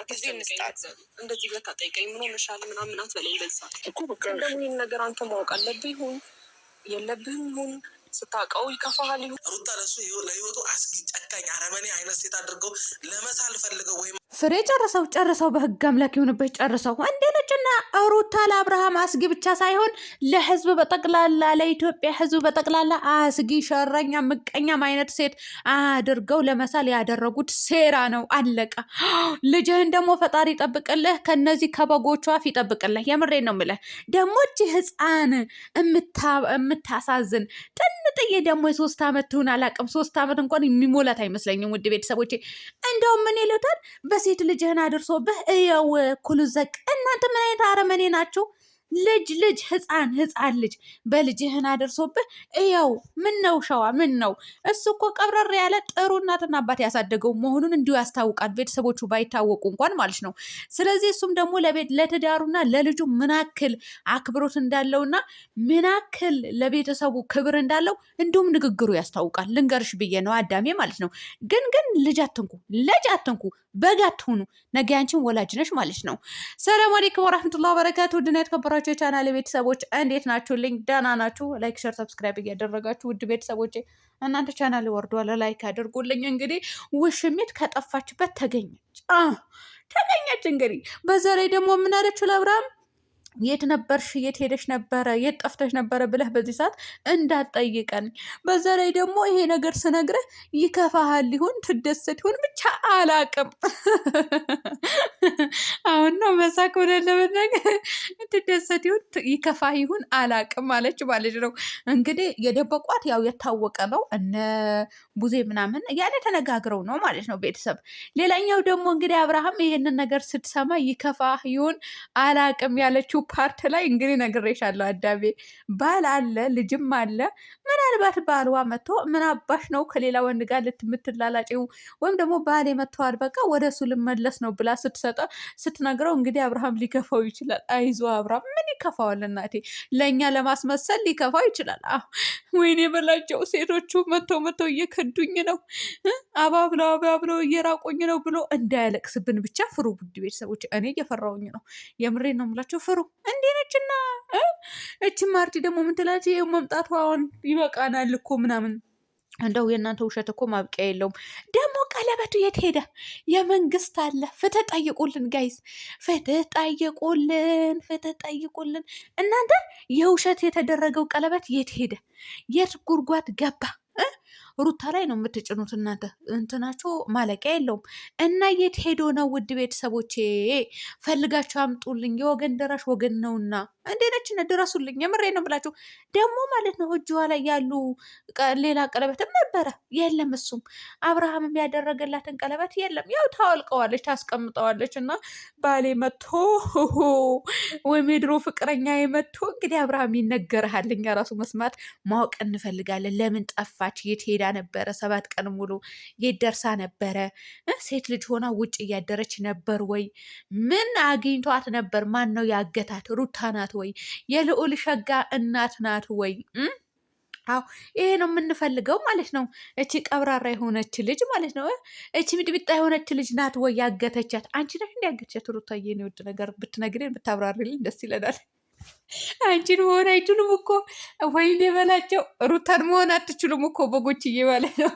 ጊዜ እንስጣት። እንደዚህ ብለህ ታጠይቀኝ ምን ሆነሻል ምናምን አትበለኝ። በዛ እኮ በቃ ደግሞ ይህን ነገር አንተ ማወቅ አለብህ። ይሁን የለብህም ይሁን ስታውቀው ይከፋሃል። ይሁን ሩታ ለሱ ለህይወቱ አስጊ ጨካኝ አረመኔ አይነት ሴት አድርገው ለመሳል ፈልገው ወይም ፍሬ ጨርሰው በህግ አምላክ የሆነበት ጨርሰው እንዴ ነጭና ሩታ ለአብርሃም አስጊ ብቻ ሳይሆን ለህዝብ በጠቅላላ ለኢትዮጵያ ህዝብ በጠቅላላ አስጊ ሸረኛ ምቀኛም አይነት ሴት አድርገው ለመሳል ያደረጉት ሴራ ነው። አለቀ። ልጅህን ደግሞ ፈጣሪ ይጠብቅልህ፣ ከነዚህ ከበጎቹ አፍ ይጠብቅልህ። የምሬን ነው የምልህ። ደግሞ እቺ ህፃን የምታሳዝን ጥንጥዬ ደግሞ የ3 ዓመት ትሁን አላውቅም። 3 ዓመት እንኳን የሚሞላት አይመስለኝም። ውድ ቤተሰቦቼ እንደውም ምን ይሉታል በሴት ልጅህን አድርሶብህ እየው ኩሉ ዘቅ። እናንተ ምን አይነት አረመኔ ናችሁ? ልጅ ህፃን ልጅ በልጅህን አድርሶብህ እየው። ምን ነው ሸዋ ምን ነው? እሱ እኮ ቀብረር ያለ ጥሩ እናትና አባት ያሳደገው መሆኑን እንዲሁ ያስታውቃል፣ ቤተሰቦቹ ባይታወቁ እንኳን ማለት ነው። ስለዚህ እሱም ደግሞ ለትዳሩና ለልጁ ምናክል አክብሮት እንዳለውና ምናክል ለቤተሰቡ ክብር እንዳለው እንዲሁም ንግግሩ ያስታውቃል። ልንገርሽ ብዬ ነው አዳሜ ማለት ነው። ግን ልጅ አትንኩ፣ በግ አትሁኑ። ነገ አንቺን ወላጅ ነሽ ማለት ነው። ሰላም አለይኩም ወራህመቱላሂ ወበረካቱ። ውድና የተከበራችሁ የቻናሌ ቤተሰቦች እንዴት ናችሁልኝ? ደህና ናችሁ? ላይክ፣ ሸር፣ ሰብስክራይብ እያደረጋችሁ ውድ ቤተሰቦቼ እናንተ ቻናሌ ወርዷል፣ ላይክ አድርጉልኝ። እንግዲህ ውሽሚት ከጠፋችበት ተገኘች። እንግዲህ በዛ ላይ ደግሞ ምን አለችው ለአብርሃም የት ነበርሽ? የት ሄደሽ ነበረ? የት ጠፍተሽ ነበረ ብለህ በዚህ ሰዓት እንዳትጠይቀን። በዛ ላይ ደግሞ ይሄ ነገር ስነግረህ ይከፋሃል ሊሆን ትደሰት ይሆን ብቻ አላቅም። አሁን ነው መሳቅ ወደ ለመናገር ትደሰት ይሆን ይከፋ ይሆን አላቅም ማለች ማለት ነው። እንግዲህ የደበቋት ያው የታወቀ ነው። እነ ቡዜ ምናምን ያኔ ተነጋግረው ነው ማለት ነው ቤተሰብ። ሌላኛው ደግሞ እንግዲህ አብርሃም ይሄንን ነገር ስትሰማ ይከፋ ይሆን አላቅም ያለችው ፓርት ላይ እንግዲህ ነግሬሻለሁ አዳቤ። ባል አለ ልጅም አለ። ምናልባት ባልዋ መጥቶ ምን አባሽ ነው ከሌላ ወንድ ጋር የምትላላጭው ወይም ደግሞ ባሌ መጥተዋል በቃ ወደ እሱ ልመለስ ነው ብላ ስትነግረው እንግዲህ አብርሃም ሊከፋው ይችላል። አይዞ አብርሃም ምን ይከፋዋል እናቴ፣ ለእኛ ለማስመሰል ሊከፋው ይችላል። ወይኔ በላቸው ሴቶቹ መተው እየከዱኝ ነው፣ አባብለው እየራቁኝ ነው ብሎ እንዳያለቅስብን ብቻ ፍሩ ውድ ቤተሰቦች። እኔ እየፈራውኝ ነው፣ የምሬ ነው የምላቸው ፍሩ። እንዴ ነችና እች ማርቲ ደግሞ ምን ትላለች? ይኸው መምጣቱ አሁን ይበቃናል እኮ ምናምን። እንደው የእናንተ ውሸት እኮ ማብቂያ የለውም። ደግሞ ቀለበቱ የት ሄደ? የመንግስት አለ። ፍትህ ጠይቁልን ጋይስ፣ ፍትህ ጠይቁልን። እናንተ የውሸት የተደረገው ቀለበት የት ሄደ? የት ጉድጓድ ገባ? ሩታ ላይ ነው የምትጭኑት እናንተ። እንትናችሁ ማለቂያ የለውም። እና የት ሄዶ ነው? ውድ ቤተሰቦቼ ፈልጋችሁ አምጡልኝ። የወገን ደራሽ ወገን ነውና እንዴነች ድረሱልኝ። የምሬ ነው ብላችሁ ደግሞ ማለት ነው እጅዋ ላይ ያሉ ሌላ ቀለበትም ነበረ የለም። እሱም አብርሃምም ያደረገላትን ቀለበት የለም። ያው ታወልቀዋለች፣ ታስቀምጠዋለች። እና ባሌ መጥቶ ወይም የድሮ ፍቅረኛ የመጥቶ እንግዲህ አብርሃም ይነገርሃል። እኛ ራሱ መስማት ማወቅ እንፈልጋለን። ለምን ጠፋች? የት ሄዳ ነበረ? 7 ቀን ሙሉ የት ደርሳ ነበረ? ሴት ልጅ ሆና ውጭ እያደረች ነበር ወይ? ምን አግኝቷት ነበር? ማን ነው ያገታት? ሩታ ናት ወይ? የልዑል ሸጋ እናት ናት ወይ? አዎ ይሄ ነው የምንፈልገው ማለት ነው። እቺ ቀብራራ የሆነች ልጅ ማለት ነው። እቺ ሚጥሚጣ የሆነች ልጅ ናት ወይ ያገተቻት? አንቺ ነሽ እንዲያገተቻት? ሩታዬ የኔ ውድ ነገር ብትነግሪን ብታብራሪልን ደስ ይለናል። አንቺን መሆን አይችሉም እኮ ወይኔ በላቸው። ሩታን መሆን አትችሉም እኮ በጎችዬ ማለት ነው።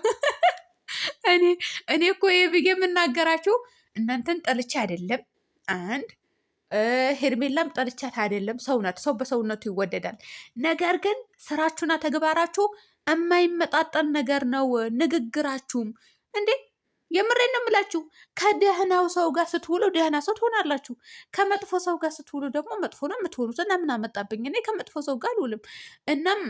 እኔ እኮ ይሄ ብዬ የምናገራችሁ እናንተን ጠልቼ አይደለም። አንድ ሄርሜላም ጠልቻት አይደለም። ሰው ናት፣ ሰው በሰውነቱ ይወደዳል። ነገር ግን ስራችሁና ተግባራችሁ የማይመጣጠን ነገር ነው። ንግግራችሁም እንዴ የምሬን ነው የምላችሁ። ከደህናው ሰው ጋር ስትውሉ ደህና ሰው ትሆናላችሁ። ከመጥፎ ሰው ጋር ስትውሉ ደግሞ መጥፎ ነው የምትሆኑት። እና ምን አመጣብኝ? እኔ ከመጥፎ ሰው ጋር አልውልም። እናም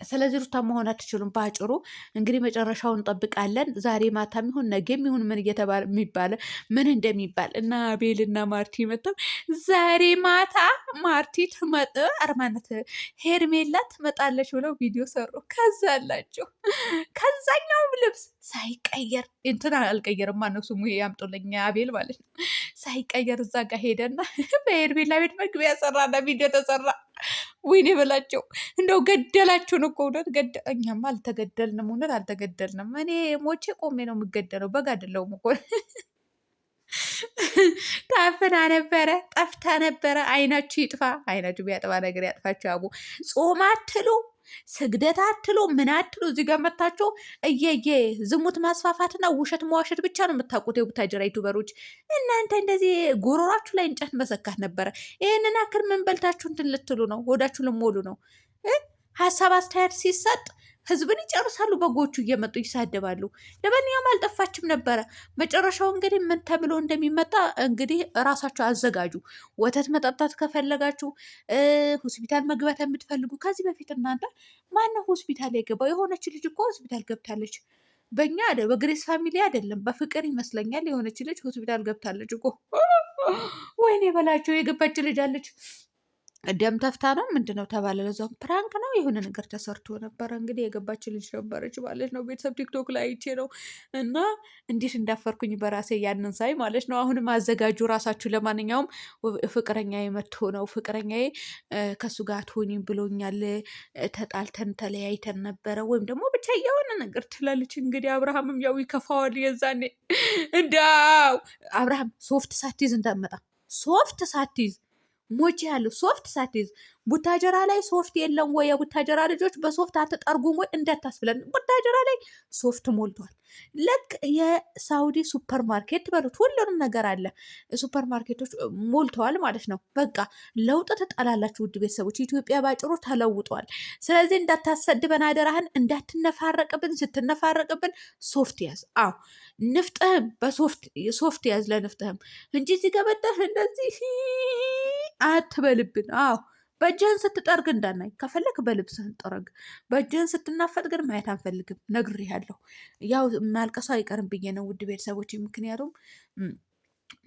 ስለዚህ ሩታ መሆን አትችሉም። በአጭሩ እንግዲህ መጨረሻውን እንጠብቃለን። ዛሬ ማታም ይሁን ነገም ይሁን ምን እየተባለ የሚባለ ምን እንደሚባል እና አቤልና ማርቲ መጥተው ዛሬ ማታ ማርቲ አርማነት ሄርሜላ ትመጣለች ብለው ቪዲዮ ሰሩ። ከዛ አላቸው ከዛኛውም ልብስ ሳይቀየር እንትን አልቀየርም። ማነው ስሙ ያምጡልኝ፣ አቤል ማለት ነው። ሳይቀየር እዛ ጋር ሄደና በሄርሜላ ቤት መግቢያ ሰራና ቪዲዮ ተሰራ። ወይኔ በላቸው እንደው ገደላችሁን እኮ እውነት። እኛማ አልተገደልንም፣ እውነት አልተገደልንም። እኔ ሞቼ ቆሜ ነው የምገደለው፣ በግ አይደለሁም እኮ። ታፍና ነበረ፣ ጠፍታ ነበረ። አይናችሁ ይጥፋ። አይናችሁ ቢያጥፋ ነገር ያጥፋችሁ። አቡ ጾም አትሉ፣ ስግደት አትሉ፣ ምን አትሉ። እዚህ ጋር መታችሁ እየየ ዝሙት ማስፋፋትና ውሸት መዋሸት ብቻ ነው የምታውቁት የቡታጀራ ዩቱበሮች። እናንተ እንደዚህ ጎሮሯችሁ ላይ እንጨት መሰካት ነበረ። ይህንን አክል ምን በልታችሁ እንትን ልትሉ ነው? ሆዳችሁ ልሞሉ ነው? ሀሳብ አስተያየት ሲሰጥ ህዝብን ይጨርሳሉ። በጎቹ እየመጡ ይሳደባሉ። ለማንኛውም አልጠፋችም ነበረ። መጨረሻው እንግዲህ ምን ተብሎ እንደሚመጣ እንግዲህ እራሳችሁ አዘጋጁ። ወተት መጠጣት ከፈለጋችሁ፣ ሆስፒታል መግባት የምትፈልጉ ከዚህ በፊት እናንተ ማነው ሆስፒታል የገባው? የሆነች ልጅ እኮ ሆስፒታል ገብታለች። በእኛ በግሬስ ፋሚሊ አይደለም በፍቅር ይመስለኛል። የሆነች ልጅ ሆስፒታል ገብታለች እኮ። ወይኔ በላቸው የገባች ልጅ አለች። ደም ተፍታ ነው ምንድን ነው ተባለ። ለዛውም ፕራንክ ነው የሆነ ነገር ተሰርቶ ነበረ። እንግዲህ የገባች ልጅ ነበረች ማለት ነው። ቤተሰብ ቲክቶክ ላይ አይቼ ነው እና እንዴት እንዳፈርኩኝ በራሴ ያንን ሳይ ማለት ነው። አሁንም አዘጋጁ ራሳችሁ። ለማንኛውም ፍቅረኛዬ መጥቶ ነው፣ ፍቅረኛዬ ከሱ ጋር አትሆኝም ብሎኛል፣ ተጣልተን ተለያይተን ነበረ ወይም ደግሞ ብቻ የሆነ ነገር ትላለች። እንግዲህ አብርሃምም ያው ይከፋዋል የዛኔ። እንዳው አብርሃም ሶፍት ሳትይዝ እንዳመጣ ሶፍት ሳትይዝ ሞቼ ያለው ሶፍት ሳትይዝ ቡታጀራ ላይ ሶፍት የለም ወይ? የቡታጀራ ልጆች በሶፍት አትጠርጉም ወይ? እንዳታስብለን። ቡታጀራ ላይ ሶፍት ሞልቷል። ልክ የሳውዲ ሱፐር ማርኬት በሉት ሁሉንም ነገር አለ። ሱፐር ማርኬቶች ሞልተዋል ማለት ነው። በቃ ለውጥ ትጠላላችሁ ውድ ቤተሰቦች። ኢትዮጵያ ባጭሩ ተለውጧል። ስለዚህ እንዳታሰድበን አደራህን፣ እንዳትነፋረቅብን። ስትነፋረቅብን ሶፍት ያዝ። አዎ ንፍጥህም በሶፍት ያዝ ለንፍጥህም እንጂ ሲገበጠህ እንደዚህ አትበልብን። አዎ በእጅህን ስትጠርግ እንዳናይ። ከፈለክ በልብስህን ጥረግ። በእጅህን ስትናፈጥ ግን ማየት አንፈልግም። ነግሬሃለሁ። ያው ማልቀሱ አይቀርም ብዬ ነው ውድ ቤተሰቦች። ምክንያቱም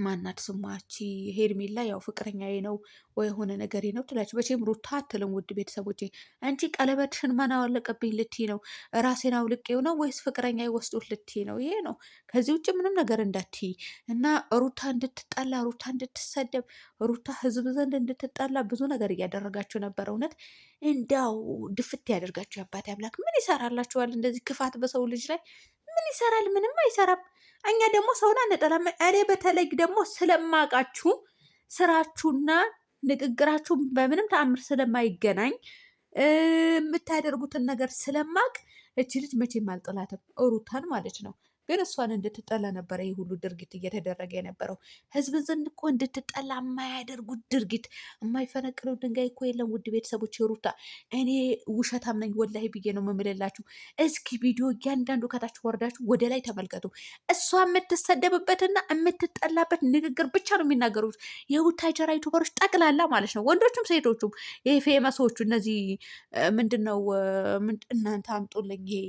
ማናት ስማቺ ሄርሜላ ያው ፍቅረኛዬ ነው ወይ የሆነ ነገሬ ነው ትላች። መቼም ሩታ አትልም ውድ ቤተሰቦቼ። አንቺ ቀለበትሽን ማን አወለቀብኝ ልትይ ነው? ራሴን አውልቄው ነው ወይስ ፍቅረኛ ወስዶት ልትይ ነው? ይሄ ነው። ከዚህ ውጭ ምንም ነገር እንዳትይ እና ሩታ እንድትጠላ፣ ሩታ እንድትሰደብ፣ ሩታ ህዝብ ዘንድ እንድትጠላ ብዙ ነገር እያደረጋችሁ ነበር። እውነት እንዳው ድፍት ያደርጋችሁ። አባቴ አምላክ ምን ይሰራላችኋል? እንደዚህ ክፋት በሰው ልጅ ላይ ምን ይሰራል? ምንም አይሰራም። እኛ ደግሞ ሰውን አንጠላም። እኔ በተለይ ደግሞ ስለማውቃችሁ ስራችሁና ንግግራችሁ በምንም ተአምር ስለማይገናኝ የምታደርጉትን ነገር ስለማቅ እቺ ልጅ መቼም አልጥላትም፣ ሩታን ማለት ነው። ግን እሷን እንድትጠላ ነበረ ይህ ሁሉ ድርጊት እየተደረገ የነበረው። ህዝብን ዘንድ እኮ እንድትጠላ የማያደርጉት ድርጊት፣ የማይፈነቅለው ድንጋይ እኮ የለም። ውድ ቤተሰቦች ሩታ እኔ ውሸታም ነኝ ወላሂ ብዬ ነው የምምልላችሁ። እስኪ ቪዲዮ እያንዳንዱ ከታች ወርዳችሁ ወደ ላይ ተመልከቱ። እሷ የምትሰደብበትና የምትጠላበት ንግግር ብቻ ነው የሚናገሩት የቡታጀራ ዩቱበሮች ጠቅላላ ማለት ነው። ወንዶቹም ሴቶቹም ይሄ ፌመሶቹ እነዚህ ምንድን ነው እናንተ አምጡልኝ ይሄ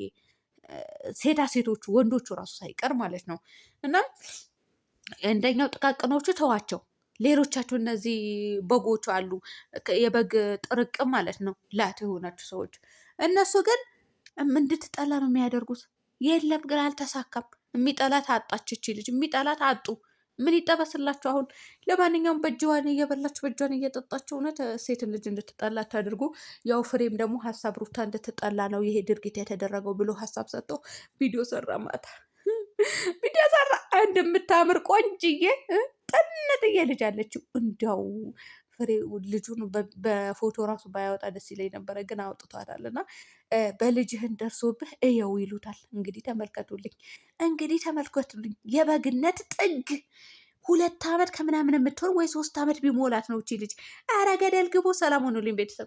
ሴታ ሴቶቹ ወንዶቹ ራሱ ሳይቀር ማለት ነው። እና እንደኛው ጥቃቅኖቹ ተዋቸው። ሌሎቻቸው እነዚህ በጎቹ አሉ፣ የበግ ጥርቅም ማለት ነው። ላት የሆናችሁ ሰዎች እነሱ ግን እንድትጠላ ነው የሚያደርጉት። የለም ግን አልተሳካም። የሚጠላት አጣች እቺ ልጅ፣ የሚጠላት አጡ። ምን ይጠበስላችሁ አሁን? ለማንኛውም በእጅዋን እየበላችሁ በእጇን እየጠጣችሁ እውነት ሴትን ልጅ እንድትጠላ ታድርጉ። ያው ፍሬም ደግሞ ሀሳብ ሩታ እንድትጠላ ነው ይሄ ድርጊት የተደረገው ብሎ ሀሳብ ሰጥቶ ቪዲዮ ሰራ። ማታ ቪዲዮ ሰራ። እንደምታምር ቆንጅዬ ጥንጥዬ ልጅ አለችው። እንዲያው ፍሬ ልጁን በፎቶ ራሱ ባያወጣ ደስ ይለኝ ነበረ፣ ግን አውጥቷታል። እና በልጅህን ደርሶብህ እየው ይሉታል። እንግዲህ ተመልከቱልኝ የበግነት ጥግ 2 ዓመት ከምናምን የምትሆን ወይ 3 ዓመት ቢሞላት ነው እቺ ልጅ። ኧረ ገደል ግቡ። ሰላም ሆኑልኝ ቤተሰብ።